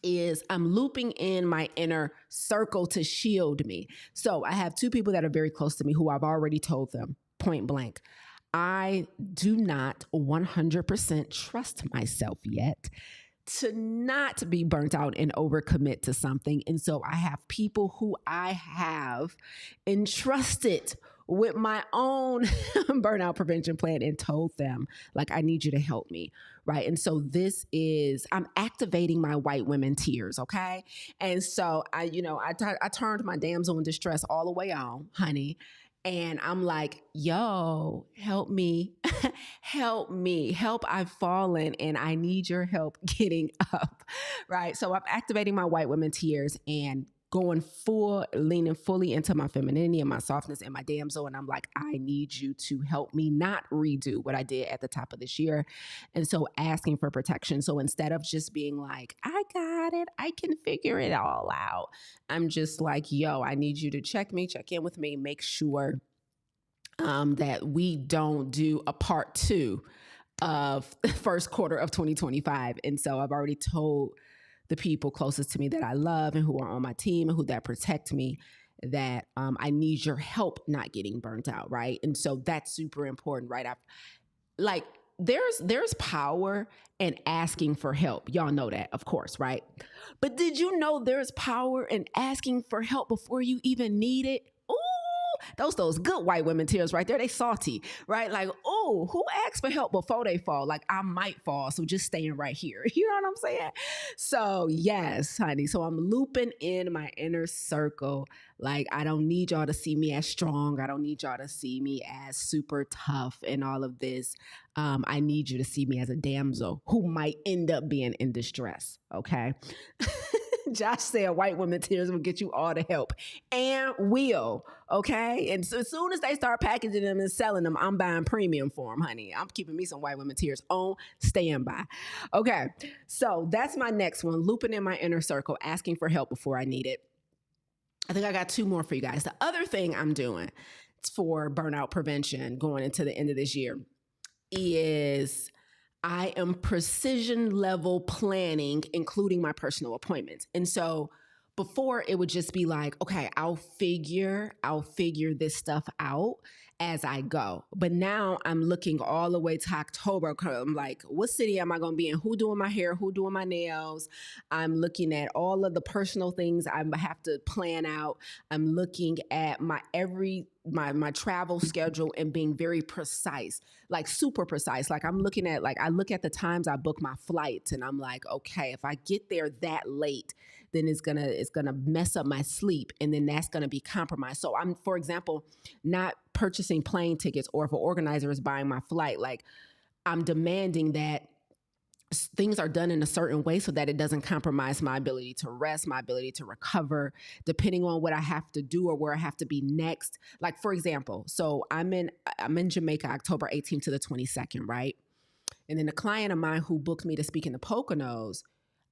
is I'm looping in my inner circle to shield me. So I have 2 people that are very close to me who I've already told them point blank, I do not 100% trust myself yet to not be burnt out and overcommit to something. And so I have people who I have entrusted with my own burnout prevention plan and told them, like, I need you to help me, right? And so I'm activating my white women tears, okay? And so I turned my damsel in distress all the way on, honey. And I'm like, yo, help me, help, I've fallen and I need your help getting up, right? So I'm activating my white women tears and leaning fully into my femininity and my softness and my damsel. And I'm like, I need you to help me not redo what I did at the top of this year. And so asking for protection. So instead of just being like, I got it, I can figure it all out, I'm just like, yo, I need you to check in with me, make sure that we don't do a part 2 of the first quarter of 2025. And so I've already told the people closest to me that I love and who are on my team and who that protect me that I need your help not getting burnt out, right? And so that's super important, right? There's power in asking for help. Y'all know that, of course, right? But did you know there's power in asking for help before you even need it? Ooh, those good white women tears right there. They salty, right? Like, oh, who asked for help before they fall? Like, I might fall, so just staying right here. You know what I'm saying? So yes, honey. So I'm looping in my inner circle. Like, I don't need y'all to see me as strong. I don't need y'all to see me as super tough and all of this. I need you to see me as a damsel who might end up being in distress. Okay. Josh said white women tears will get you all the help and will. Okay. And so as soon as they start packaging them and selling them, I'm buying premium for them, honey. I'm keeping me some white women tears on standby. Okay. So that's my next one, looping in my inner circle, asking for help before I need it. I think I got 2 more for you guys. The other thing I'm doing for burnout prevention going into the end of this year is I am precision level planning, including my personal appointments. And so before it would just be like, okay, I'll figure this stuff out as I go. But now I'm looking all the way to October. I'm like, what city am I going to be in? Who doing my hair? Who doing my nails? I'm looking at all of the personal things I have to plan out. I'm looking at my travel schedule and being very precise, like super precise. Like I'm looking at, I look at the times I book my flights and I'm like, okay, if I get there that late, then it's gonna mess up my sleep, and then that's gonna be compromised. So I'm, for example, not purchasing plane tickets, or if an organizer is buying my flight, like I'm demanding that things are done in a certain way so that it doesn't compromise my ability to rest, my ability to recover, depending on what I have to do or where I have to be next. Like, for example, so I'm in Jamaica, October 18th to the 22nd, right? And then a client of mine who booked me to speak in the Poconos,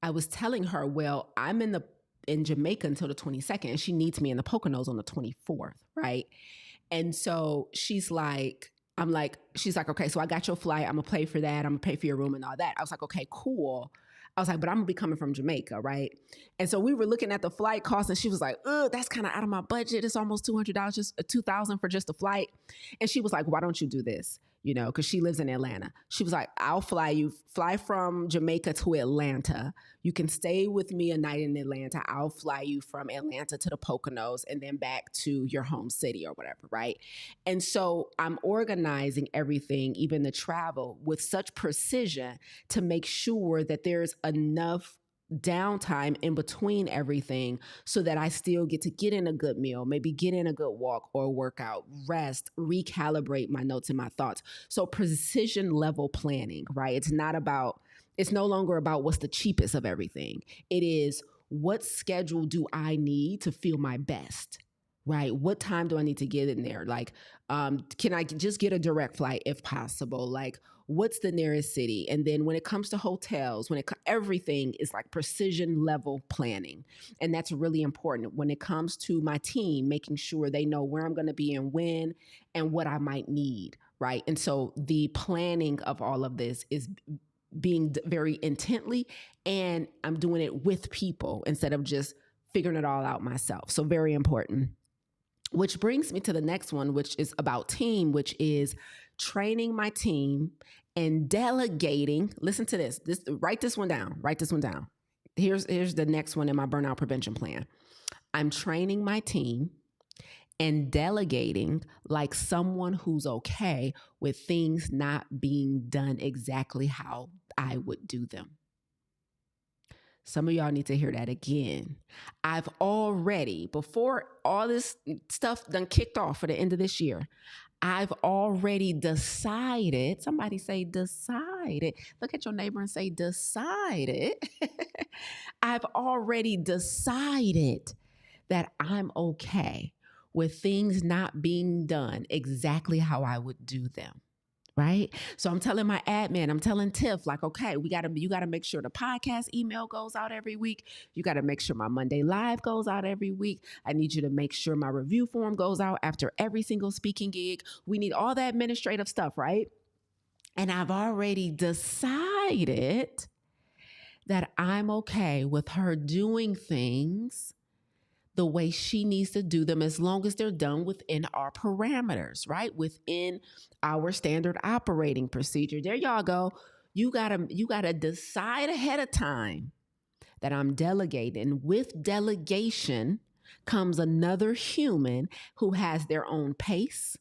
I was telling her, well, I'm in Jamaica until the 22nd, and she needs me in the Poconos on the 24th, right? And so she's like, okay, so I got your flight. I'm gonna pay for that. I'm gonna pay for your room and all that. I was like, okay, cool. I was like, but I'm gonna be coming from Jamaica, right? And so we were looking at the flight cost, and she was like, that's kind of out of my budget. It's almost $200, just $2,000 for just the flight. And she was like, why don't you do this? You know, because she lives in Atlanta. She was like, I'll fly from Jamaica to Atlanta. You can stay with me a night in Atlanta. I'll fly you from Atlanta to the Poconos and then back to your home city or whatever, right? And so I'm organizing everything, even the travel, with such precision to make sure that there's enough downtime in between everything so that I still get to get in a good meal, maybe get in a good walk or workout, rest, recalibrate my notes and my thoughts. So precision level planning, right? It's no longer about what's the cheapest of everything. It is, what schedule do I need to feel my best? Right? What time do I need to get in there? Like, can I just get a direct flight if possible? Like, what's the nearest city? And then when it comes to hotels, everything is like precision level planning. And that's really important when it comes to my team, making sure they know where I'm going to be and when and what I might need. Right? And so the planning of all of this is being very intently, and I'm doing it with people instead of just figuring it all out myself. So very important. Which brings me to the next one, which is about team, which is training my team and delegating. Listen to this. Write this one down. Here's the next one in my burnout prevention plan. I'm training my team and delegating like someone who's okay with things not being done exactly how I would do them. Some of y'all need to hear that again. I've already, before all this stuff done kicked off for the end of this year, I've already decided, somebody say decided. Look at your neighbor and say decided. I've already decided that I'm okay with things not being done exactly how I would do them. Right? So I'm telling my admin, I'm telling Tiff, like, okay, you got to make sure the podcast email goes out every week. You got to make sure my Monday Live goes out every week. I need you to make sure my review form goes out after every single speaking gig. We need all that administrative stuff, right? And I've already decided that I'm okay with her doing things the way she needs to do them, as long as they're done within our parameters, right? Within our standard operating procedure. There y'all go. You gotta decide ahead of time that I'm delegating. With delegation, comes another human who has their own pace,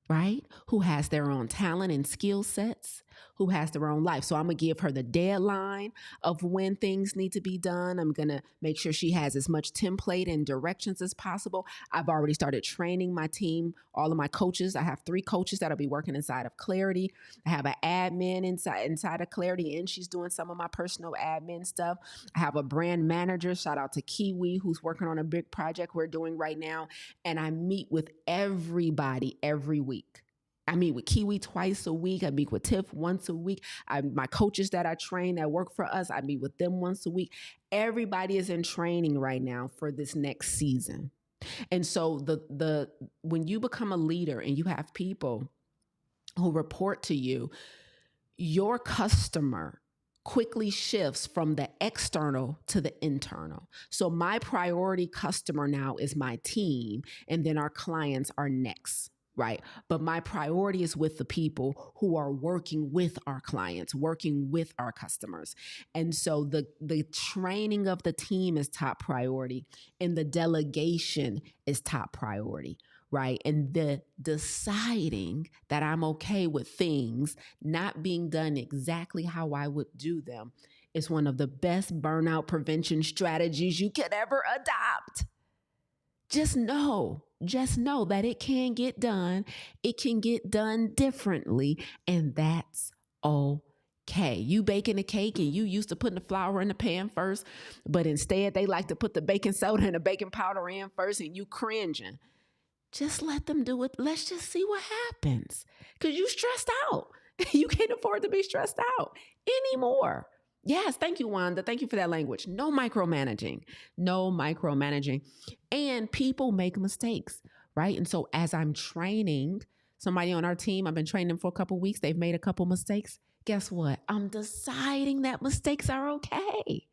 right? Who has their own talent and skill sets, who has their own life. So I'm going to give her the deadline of when things need to be done. I'm going to make sure she has as much template and directions as possible. I've already started training my team, all of my coaches. I have 3 coaches that'll be working inside of Clarity. I have an admin inside of Clarity, and she's doing some of my personal admin stuff. I have a brand manager, shout out to Kiwi, who's working on a big project we're doing right now. And I meet with everybody every week. I meet with Kiwi twice a week. I meet with Tiff once a week. My coaches that I train that work for us, I meet with them once a week. Everybody is in training right now for this next season. And so when you become a leader and you have people who report to you, your customer quickly shifts from the external to the internal. So my priority customer now is my team, and then our clients are next. Right. But my priority is with the people who are working with our clients, working with our customers. And so the training of the team is top priority, and the delegation is top priority. Right. And the deciding that I'm okay with things not being done exactly how I would do them is one of the best burnout prevention strategies you could ever adopt. Just know that it can get done. It can get done differently, and that's okay. You baking a cake and you used to putting the flour in the pan first, but instead they like to put the baking soda and the baking powder in first, and you cringing. Just let them do it. Let's just see what happens, because you stressed out. You can't afford to be stressed out anymore. Yes, thank you, Wanda. Thank you for that language. No micromanaging. And people make mistakes, right? And so as I'm training somebody on our team, I've been training them for a couple of weeks. They've made a couple mistakes. Guess what? I'm deciding that mistakes are okay.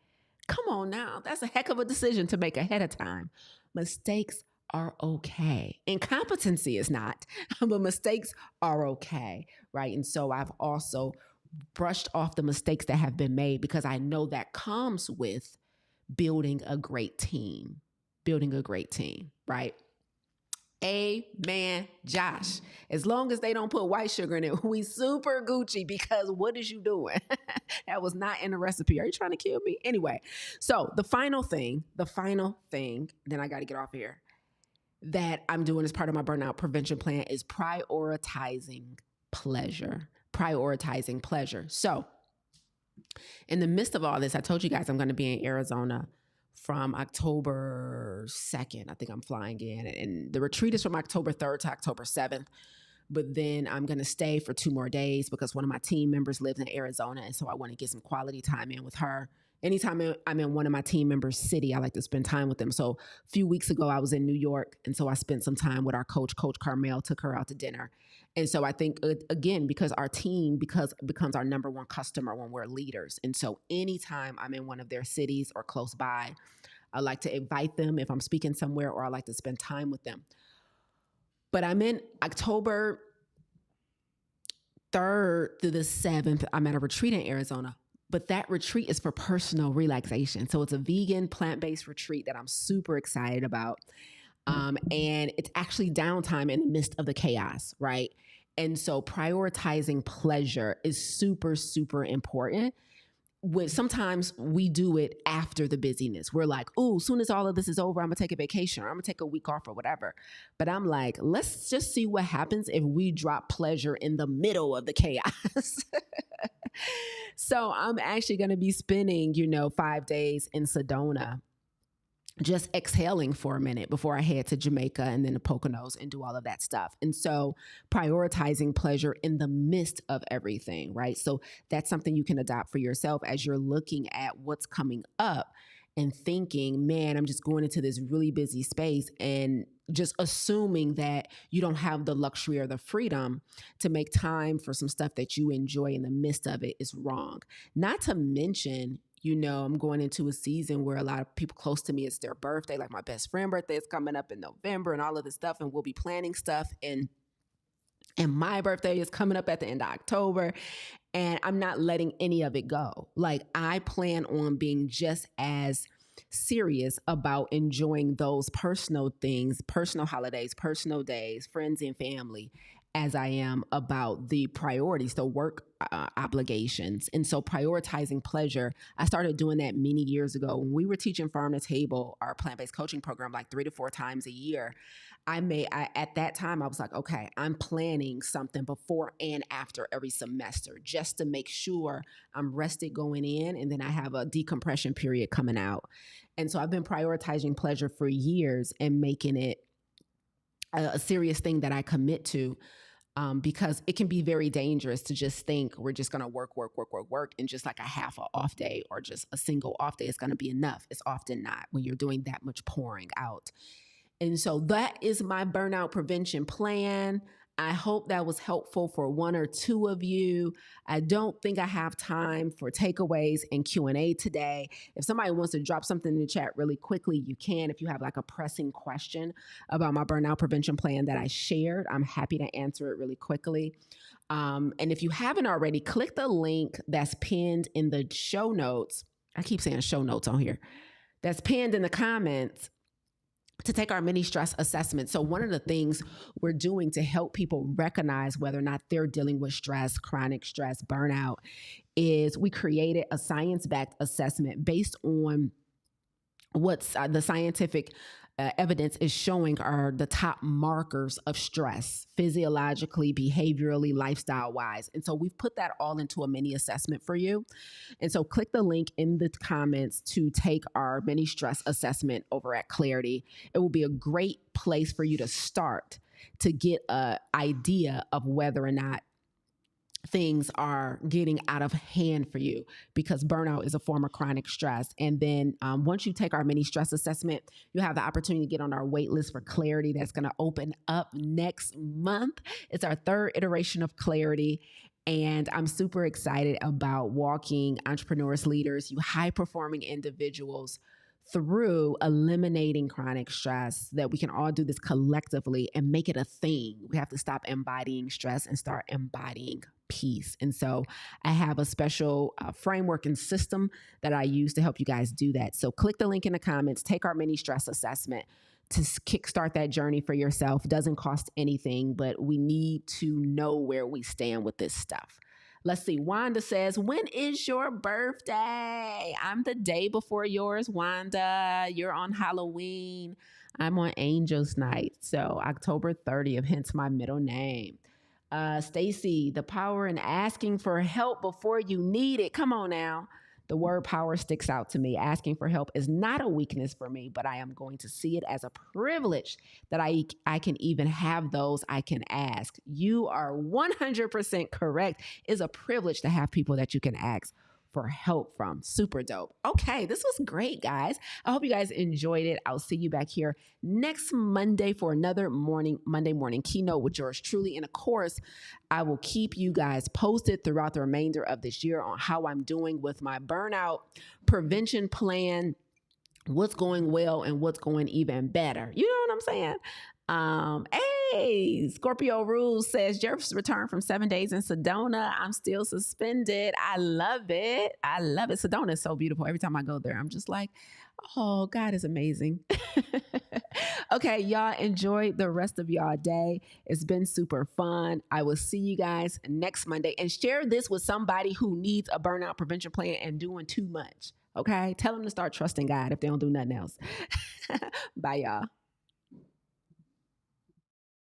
Come on now. That's a heck of a decision to make ahead of time. Mistakes are okay. Incompetency is not, but mistakes are okay, right? And so I've also brushed off the mistakes that have been made, because I know that comes with building a great team, right? Amen, Josh. As long as they don't put white sugar in it, we super Gucci, because what is you doing? That was not in the recipe. Are you trying to kill me? Anyway, so the final thing, then I got to get off here, that I'm doing as part of my burnout prevention plan is prioritizing pleasure. So in the midst of all this, I told you guys I'm going to be in Arizona from October 2nd. I think I'm flying in, and the retreat is from October 3rd to October 7th. But then I'm going to stay for 2 more days because one of my team members lives in Arizona, and so I want to get some quality time in with her. Anytime I'm in one of my team members' city, I like to spend time with them. So a few weeks ago, I was in New York, and so I spent some time with our Coach Carmel, took her out to dinner. And so I think, again, because our team becomes our number one customer when we're leaders. And so anytime I'm in one of their cities or close by, I like to invite them if I'm speaking somewhere, or I like to spend time with them. But I'm in October 3rd through the 7th. I'm at a retreat in Arizona. But that retreat is for personal relaxation. So it's a vegan, plant-based retreat that I'm super excited about. And it's actually downtime in the midst of the chaos, right? And so prioritizing pleasure is super, super important. Sometimes we do it after the busyness. We're like, oh, as soon as all of this is over, I'm going to take a vacation, or I'm going to take a week off, or whatever. But I'm like, let's just see what happens if we drop pleasure in the middle of the chaos. So I'm actually going to be spending, 5 days in Sedona, just exhaling for a minute before I head to Jamaica and then the Poconos and do all of that stuff. And so prioritizing pleasure in the midst of everything, right? So that's something you can adopt for yourself as you're looking at what's coming up and thinking, man, I'm just going into this really busy space, and just assuming that you don't have the luxury or the freedom to make time for some stuff that you enjoy in the midst of it is wrong. Not to mention, I'm going into a season where a lot of people close to me, it's their birthday. Like my best friend's birthday is coming up in November and all of this stuff, and we'll be planning stuff. And my birthday is coming up at the end of October, and I'm not letting any of it go. Like, I plan on being just as serious about enjoying those personal things, personal holidays, personal days, friends and family, as I am about the priorities, the work obligations. And so prioritizing pleasure, I started doing that many years ago when we were teaching Farm to Table, our plant-based coaching program, like 3 to 4 times a year. At that time, I was like, okay, I'm planning something before and after every semester just to make sure I'm rested going in, and then I have a decompression period coming out. And so I've been prioritizing pleasure for years and making it a serious thing that I commit to, because it can be very dangerous to just think we're just going to work, and just like a half a off day or just a single off day is going to be enough. It's often not when you're doing that much pouring out. And so that is my burnout prevention plan. I hope that was helpful for one or two of you. I don't think I have time for takeaways and Q&A today. If somebody wants to drop something in the chat really quickly, you can. If you have like a pressing question about my burnout prevention plan that I shared, I'm happy to answer it really quickly. And if you haven't already, click the link that's pinned in the show notes. I keep saying show notes on here. That's pinned in the comments to take our mini stress assessment. So one of the things we're doing to help people recognize whether or not they're dealing with stress, chronic stress, burnout, is we created a science-backed assessment based on what's the scientific evidence is showing are the top markers of stress, physiologically, behaviorally, lifestyle-wise. And so we've put that all into a mini assessment for you. And so click the link in the comments to take our mini stress assessment over at Clarity. It will be a great place for you to start to get an idea of whether or not things are getting out of hand for you, because burnout is a form of chronic stress. And then once you take our mini stress assessment, you have the opportunity to get on our wait list for Clarity. That's going to open up next month. It's our third iteration of Clarity. And I'm super excited about walking entrepreneurs, leaders, you high-performing individuals through eliminating chronic stress, that we can all do this collectively and make it a thing. We have to stop embodying stress and start embodying peace. And so I have a special framework and system that I use to help you guys do that. So click the link in the comments, take our mini stress assessment to kickstart that journey for yourself. It doesn't cost anything, but we need to know where we stand with this stuff. Let's see. Wanda says, when is your birthday? I'm the day before yours, Wanda. You're on Halloween. I'm on Angels Night. So October 30th, hence my middle name. Stacy, the power in asking for help before you need it. Come on now. The word power sticks out to me. Asking for help is not a weakness for me, but I am going to see it as a privilege that I can even have those I can ask. You are 100% correct. It's a privilege to have people that you can ask for help from. Super dope. Okay, this was great, guys. I hope you guys enjoyed it. I'll see you back here next Monday for another Monday morning keynote with yours truly. And of course, I will keep you guys posted throughout the remainder of this year on how I'm doing with my burnout prevention plan, what's going well and what's going even better. You know what I'm saying? Hey, Scorpio Rules says, Jeff's returned from 7 days in Sedona. I'm still suspended. I love it. I love it. Sedona is so beautiful. Every time I go there, I'm just like, oh, God is amazing. Okay, y'all enjoy the rest of y'all day. It's been super fun. I will see you guys next Monday, and share this with somebody who needs a burnout prevention plan and doing too much. Okay, tell them to start trusting God if they don't do nothing else. Bye, y'all.